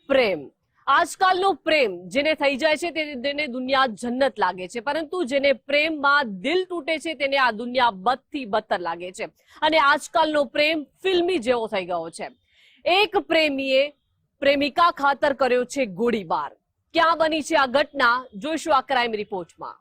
પ્રેમ, આજકાલનો પ્રેમ જેને થઈ જાય છે તેને દુનિયા જન્નત લાગે છે, પરંતુ જેને પ્રેમમાં દિલ તૂટે છે તેને આ દુનિયા બદથી બદતર લાગે છે. અને આજકાલનો પ્રેમ ફિલ્મી જેવો થઈ ગયો છે. એક પ્રેમીએ પ્રેમિકા ખાતર કર્યો છે ગોળીબાર. ક્યાં બની છે આ ઘટના, જોઈશું આ ક્રાઇમ રિપોર્ટમાં.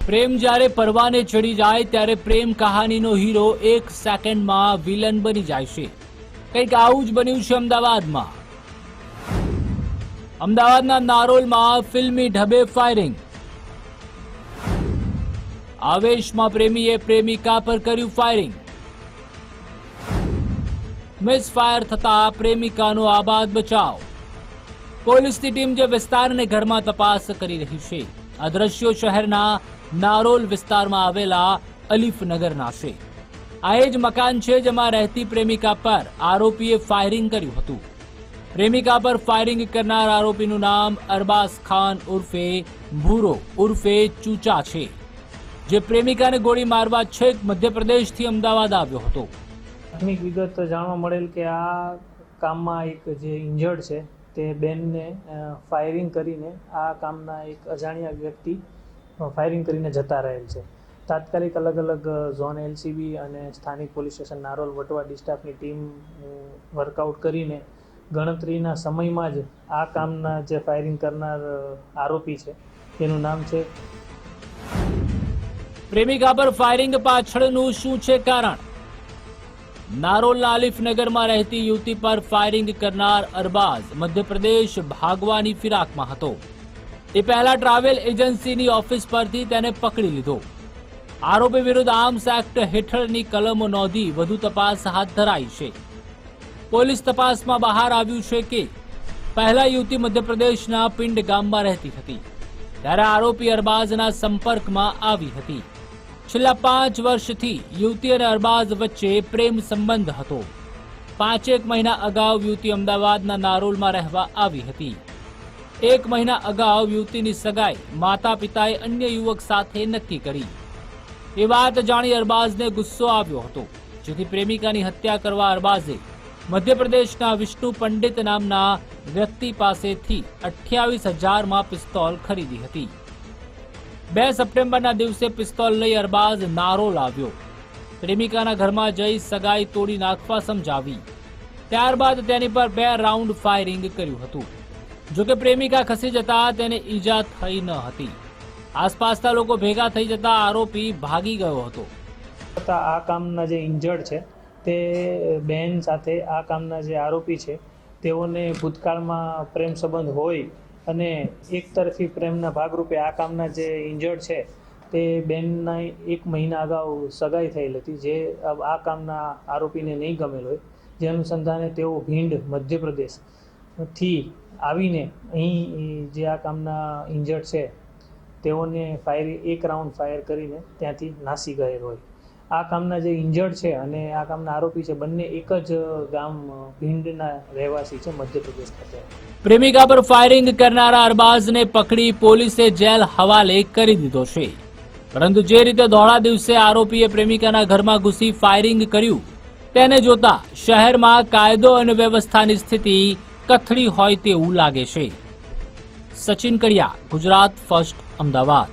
પ્રેમ જ્યારે પરવાને ચડી જાય ત્યારે પ્રેમ કહાનીનો હીરો એક સેકન્ડમાં વિલન બની જાય છે. કંઈક આવું જ બન્યું છે અમદાવાદમાં. અમદાવાદના નારોલમાં ફિલ્મી ઢબે ફાયરિંગ. આવેશમાં પ્રેમીએ પ્રેમિકા પર કર્યું ફાયરિંગ. મિસફાયર થતા પ્રેમિકાનો આબાદ બચાવ. પોલીસની ટીમ જે વિસ્તારને ઘરમાં તપાસ કરી રહી છે. આ દ્રશ્યો શહેરના નારોલ વિસ્તારમાં આવેલા અલીફનગરના છે. આ એ જ મકાન છે જેમાં રહેતી પ્રેમિકા પર આરોપીએ ફાયરિંગ કર્યું હતું. પ્રેમિકા પર ફાયરિંગ કરનાર આરોપીનું નામ અરબાઝ ખાન ઉર્ફે ભૂરો ઉર્ફે ચૂચા છે, જે પ્રેમિકાને ગોળી મારવા છેક મધ્યપ્રદેશથી અમદાવાદ આવ્યો હતો. પ્રાથમિક વિગત જાણવા મળેલ કે આ કામમાં એક જે ઇન્જર્ડ છે તે બેનને ફાયરિંગ કરીને આ કામના એક અજાણ્યા વ્યક્તિ ફાયરિંગ કરીને જતા રહેલ છે. તાત્કાલિક અલગ અલગ ઝોન એલસીબી અને સ્થાનિક પોલીસ સ્ટેશન નારોલ વટવાડી સ્ટાફની ટીમ વર્કઆઉટ કરીને ગણતરીના સમયમાં જ આ કામના જે ફાયરિંગ કરનાર આરોપી છે તેનું નામ છે. પ્રેમિકા પર ફાયરિંગ પાછળનું શું છે કારણ? નારોલના આલિફનગરમાં રહેતી યુવતી પર ફાયરિંગ કરનાર અરબાઝ મધ્યપ્રદેશ ભાગવાની ફિરાકમાં હતો. તે પહેલા ટ્રાવેલ એજન્સીની ઓફિસ પરથી તેને પકડી લીધો. આરોપી વિરુદ્ધ આર્મ્સ એક્ટ હેઠળની કલમો નોંધી વધુ તપાસ હાથ ધરાઈ છે. પોલીસ તપાસમાં બહાર આવ્યું છે કે પહેલા યુવતી મધ્યપ્રદેશના પિંડ ગામમાં રહેતી હતી, ત્યારે આરોપી અરબાઝના સંપર્કમાં આવી હતી. છેલ્લા 5 વર્ષથી યુવતી અને અરબાઝ વચ્ચે પ્રેમ સંબંધ હતો. 5 મહિના અગાઉ યુવતી અમદાવાદના નારોલમાં રહેવા આવી હતી. 1 મહિના અગાઉ યુવતીની સગાઈ માતા પિતાએ અન્ય યુવક સાથે નક્કી કરી. એ વાત જાણી અરબાઝને ગુસ્સો આવ્યો હતો, જેથી પ્રેમિકાની હત્યા કરવા અરબાઝે મધ્યપ્રદેશના વિષ્ણુ પંડિત નામના વ્યક્તિ પાસેથી 28,000માં પિસ્તોલ ખરીદી હતી. 2 સપ્ટેમ્બરના દિવસે પિસ્તોલ લઈ અરબાઝ નારોલ આવ્યો. પ્રેમિકાના ઘરમાં જઈ સગાઈ તોડી નાખવા સમજાવી. ત્યારબાદ તેની પર 2 રાઉન્ડ ફાયરિંગ કર્યું હતું. જોકે પ્રેમિકા ખસી જતા તેને ઈજા થઈ ન હતી. આસપાસના લોકો ભેગા થઈ જતા આરોપી ભાગી ગયો હતો. આ કામના જે ઇન્જર્ડ છે તે બહેન સાથે આ કામના જે આરોપી છે તેઓને ભૂતકાળમાં પ્રેમ સંબંધ હોય અને એક તરફી પ્રેમના ભાગરૂપે આ કામના જે ઇન્જર્ડ છે તે બહેનના 1 મહિના અગાઉ સગાઈ થયેલ હતી, જે આ કામના આરોપીને નહીં ગમેલ હોય. જે અનુસંધાને તેઓ ભીંડ મધ્યપ્રદેશથી આવીને અહીં જે આ કામના ઇન્જર્ડ છે તેઓને એક રાઉન્ડ ફાયર કરીને ત્યાંથી નાસી ગયેલ હોય. આ કામના જે ઇન્જર્ડ છે અને આ કામના આરોપી છે બંને એક જ ગામ ભીંડના રહેવાસી છે મધ્યપ્રદેશ ખાતે. પ્રેમિકા પર ફાયરિંગ કરનારા અરબાઝને પકડી પોલીસે જેલ હવાલે કરી દીધો છે. પરંતુ જે રીતે દોડા દિવસે આરોપીએ પ્રેમિકાના ઘરમાં ઘૂસી ફાયરિંગ કર્યું તેને જોતા શહેરમાં કાયદો અને વ્યવસ્થાની સ્થિતિ કથળી હોય તેવું લાગે છે. સચિન કડિયા, ગુજરાત ફર્સ્ટ, અમદાવાદ.